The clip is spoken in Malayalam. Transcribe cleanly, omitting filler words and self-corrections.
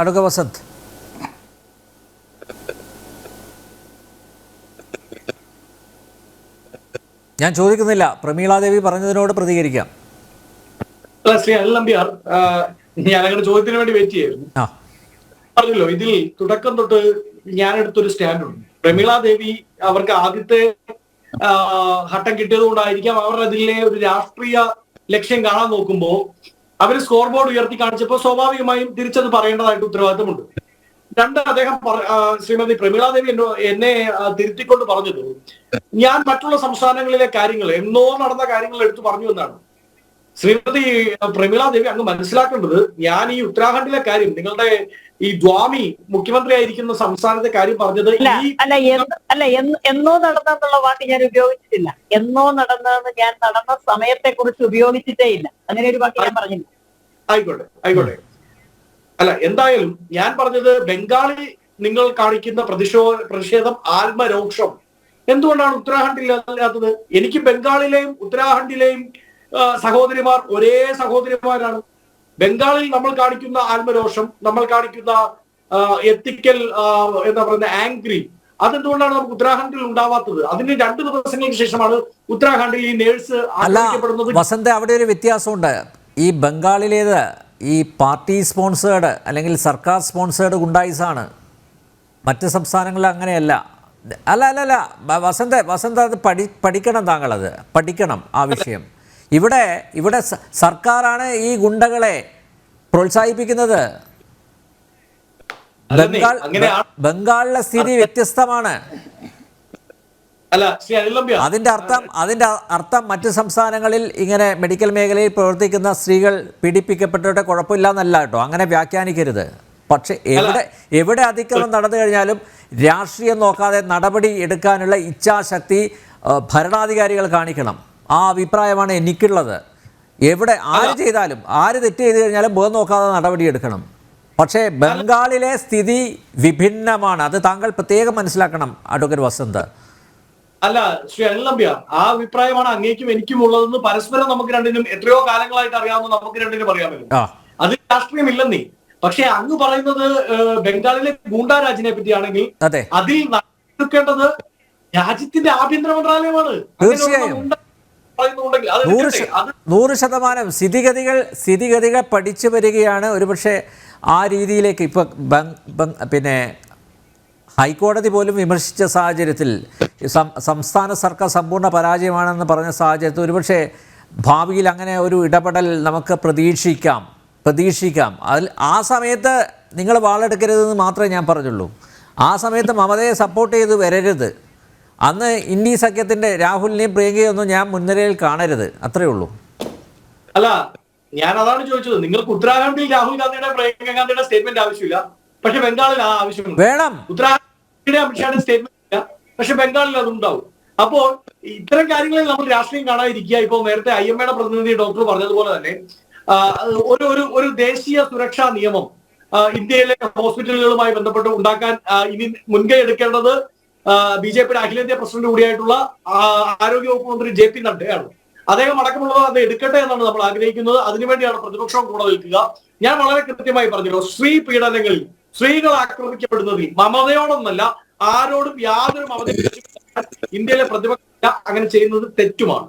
അടുക്ക വസന്ത്. ഞാൻ ചോദിക്കുന്നില്ല, പ്രമീളാദേവി പറഞ്ഞതിനോട് പ്രതികരിക്കാം. ശ്രീ അനിൽ നമ്പ്യാർ, ഞാൻ അങ്ങനെ ചോദ്യത്തിന് വേണ്ടി വെയിറ്റ് ചെയ്യായിരുന്നു. പറഞ്ഞല്ലോ, ഇതിൽ തുടക്കം തൊട്ട് ഞാൻ എടുത്തൊരു സ്റ്റാൻഡുണ്ട്. പ്രമീളാദേവി അവർക്ക് ആദ്യത്തെ ഘട്ടം കിട്ടിയത് കൊണ്ടായിരിക്കാം അവർ അതിലെ ഒരു രാഷ്ട്രീയ ലക്ഷ്യം കാണാൻ നോക്കുമ്പോ അവർ സ്കോർ ബോർഡ് ഉയർത്തി കാണിച്ചപ്പോൾ സ്വാഭാവികമായും തിരിച്ചത് പറയേണ്ടതായിട്ട് ഉത്തരവാദിത്തമുണ്ട്. രണ്ട്, അദ്ദേഹം ശ്രീമതി പ്രമീളാദേവി എന്നെ തിരുത്തിക്കൊണ്ട് പറഞ്ഞത് ഞാൻ മറ്റുള്ള സംസ്ഥാനങ്ങളിലെ കാര്യങ്ങൾ എന്നോ നടന്ന കാര്യങ്ങൾ എടുത്തു പറഞ്ഞു എന്നാണ്. ശ്രീമതി പ്രമീളാദേവി അങ്ങ് മനസ്സിലാക്കേണ്ടത്, ഞാൻ ഈ ഉത്തരാഖണ്ഡിലെ കാര്യം, നിങ്ങളുടെ ഈ ദ്വാമി മുഖ്യമന്ത്രി ആയിരിക്കുന്ന സംസ്ഥാനത്തെ കാര്യം പറഞ്ഞത് എന്നോ നടന്നെന്നുള്ള വാക്ക് ഞാൻ ഉപയോഗിച്ചിട്ടില്ല. എന്നോ നടന്നതെന്ന് ഞാൻ നടന്ന സമയത്തെ കുറിച്ച് ഉപയോഗിച്ചിട്ടേ ഇല്ല. അങ്ങനെ ഒരു വാക്ക് ഞാൻ പറഞ്ഞില്ല. ആയിക്കോട്ടെ. അല്ല, എന്തായാലും ഞാൻ പറഞ്ഞത് ബംഗാളിൽ നിങ്ങൾ കാണിക്കുന്ന പ്രതിഷേധം ആത്മരോക്ഷം എന്തുകൊണ്ടാണ് ഉത്തരാഖണ്ഡിൽ ഇല്ലാത്തത്? എനിക്ക് ബംഗാളിലെയും ഉത്തരാഖണ്ഡിലെയും സഹോദരിമാർ ഒരേ സഹോദരിമാരാണ്. ബംഗാളിൽ നമ്മൾ കാണിക്കുന്ന ആത്മരോഷം, നമ്മൾ കാണിക്കുന്ന എത്തിക്കൽ എന്താ പറയുന്ന ആംഗ്രി, അതെന്തുകൊണ്ടാണ് നമുക്ക് ഉത്തരാഖണ്ഡിൽ ഉണ്ടാവാത്തത്? അതിന് 2 ദിവസങ്ങൾക്ക് ശേഷമാണ് ഉത്തരാഖണ്ഡിൽ ഈ നേഴ്സ് ആക്രമിക്കപ്പെടുന്നത്. വസന്ത്, അവിടെ ഒരു വ്യത്യാസമുണ്ട്. ഈ ബംഗാളിലേത് ഈ പാർട്ടി സ്പോൺസേഡ് അല്ലെങ്കിൽ സർക്കാർ സ്പോൺസേഡ് ഗുണ്ടായിസാണ്. മറ്റ് സംസ്ഥാനങ്ങളിൽ അങ്ങനെയല്ല. അല്ല വസന്ത് അത് പഠിക്കണം. താങ്കളത് പഠിക്കണം, ആ വിഷയം. ഇവിടെ സർക്കാരാണ് ഈ ഗുണ്ടകളെ പ്രോത്സാഹിപ്പിക്കുന്നത്. ബംഗാളിലെ സ്ഥിതി വ്യത്യസ്തമാണ്. അതിന്റെ അർത്ഥം മറ്റ് സംസ്ഥാനങ്ങളിൽ ഇങ്ങനെ മെഡിക്കൽ മേഖലയിൽ പ്രവർത്തിക്കുന്ന സ്ത്രീകൾ പീഡിപ്പിക്കപ്പെട്ടവരുടെ കുഴപ്പമില്ല എന്നല്ല കേട്ടോ, അങ്ങനെ വ്യാഖ്യാനിക്കരുത്. പക്ഷെ എവിടെ അതിക്രമം നടന്നു കഴിഞ്ഞാലും രാഷ്ട്രീയം നോക്കാതെ നടപടി എടുക്കാനുള്ള ഇച്ഛാശക്തി ഭരണാധികാരികൾ കാണിക്കണം. ആ അഭിപ്രായമാണ് എനിക്കുള്ളത്. എവിടെ ആര് ചെയ്താലും, ആര് തെറ്റ് ചെയ്ത് കഴിഞ്ഞാലും മുഖം നോക്കാതെ നടപടിയെടുക്കണം. പക്ഷേ ബംഗാളിലെ സ്ഥിതി വിഭിന്നമാണ്. അത് താങ്കൾ പ്രത്യേകം മനസ്സിലാക്കണം അഡ്വക്കേറ്റ് വസന്ത്. അല്ല ശ്രീ അനിൽ നമ്പ്യാർ, ആ അഭിപ്രായമാണ് അങ്ങേക്കും എനിക്കും ഉള്ളതെന്ന് പരസ്പരം നമുക്ക് രണ്ടിനും എത്രയോ കാലങ്ങളായിട്ട് അറിയാവുന്ന നമുക്ക് രണ്ടിനും അറിയാമല്ലോ. അത് രാഷ്ട്രീയമില്ലെന്നേ. പക്ഷെ അങ്ങ് പറയുന്നത് ബംഗാളിലെ ഗൂണ്ടാരാജിനെ പറ്റിയാണെങ്കിൽ അതിൽ നടക്കേണ്ടത് രാജ്യത്തിന്റെ ആഭ്യന്തര മന്ത്രാലയമാണ്. തീർച്ചയായും 100% സ്ഥിതിഗതികൾ പഠിച്ചു വരികയാണ്. ഒരുപക്ഷെ ആ രീതിയിലേക്ക് ഇപ്പൊ പിന്നെ ഹൈക്കോടതി പോലും വിമർശിച്ച സാഹചര്യത്തിൽ, സംസ്ഥാന സർക്കാർ സമ്പൂർണ്ണ പരാജയമാണെന്ന് പറഞ്ഞ സാഹചര്യത്തിൽ ഒരുപക്ഷെ ഭാവിയിൽ അങ്ങനെ ഒരു ഇടപെടൽ നമുക്ക് പ്രതീക്ഷിക്കാം. അതിൽ ആ സമയത്ത് നിങ്ങൾ വാളെടുക്കരുതെന്ന് മാത്രമേ ഞാൻ പറഞ്ഞുള്ളൂ. ആ സമയത്ത് മമതയെ സപ്പോർട്ട് ചെയ്ത് വരരുത്. അന്ന് ഇന്ത്യ സഖ്യത്തിന്റെ രാഹുലിനെയും പ്രിയങ്കയൊന്നും ഞാൻ മുൻനിരയിൽ കാണരുത്. അത്രയേ ഉള്ളൂ. അല്ല, ഞാൻ അതാണ് ചോദിച്ചത്. നിങ്ങൾക്ക് ഉത്തരാഖണ്ഡിൽ രാഹുൽ ഗാന്ധിയുടെ പ്രിയങ്ക ഗാന്ധിയുടെ സ്റ്റേറ്റ്മെന്റ് ആവശ്യമില്ല, പക്ഷെ ബംഗാളിൽ ആ ആവശ്യമുണ്ട്. വേണം. ഉത്തരാഖണ്ഡിന്റെ അമിത്ഷായുടെ സ്റ്റേറ്റ്മെന്റ് ഇല്ല, പക്ഷെ ബംഗാളിൽ അതുണ്ടാവും. അപ്പോൾ ഇത്തരം കാര്യങ്ങളിൽ നമ്മൾ രാഷ്ട്രീയം കാണാതിരിക്കുക. ഇപ്പോൾ നേരത്തെ IMAയുടെ പ്രതിനിധി ഡോക്ടർ പറഞ്ഞതുപോലെ തന്നെ ഒരു ദേശീയ സുരക്ഷാ നിയമം ഇന്ത്യയിലെ ഹോസ്പിറ്റലുകളുമായി ബന്ധപ്പെട്ട് ഉണ്ടാക്കാൻ ഇനി മുൻകൈ എടുക്കേണ്ടത് BJPയുടെ അഖിലേന്ത്യാ പ്രസിഡന്റ് കൂടിയായിട്ടുള്ള ആരോഗ്യവകുപ്പ് മന്ത്രി JP നഡ്ഡയാണ്. അദ്ദേഹം അടക്കമുള്ളവർ അത് എടുക്കട്ടെ എന്നാണ് നമ്മൾ ആഗ്രഹിക്കുന്നത്. അതിനുവേണ്ടിയാണ് പ്രതിപക്ഷം കൂടെ നിൽക്കുക. ഞാൻ വളരെ കൃത്യമായി പറഞ്ഞല്ലോ, സ്ത്രീ പീഡനങ്ങളിൽ, സ്ത്രീകൾ ആക്രമിക്കപ്പെടുന്നതിൽ മമതയോടൊന്നല്ല, ആരോടും യാതൊരു മമത ഇന്ത്യയിലെ പ്രതിപക്ഷം അങ്ങനെ ചെയ്യുന്നത് തെറ്റുമാണ്.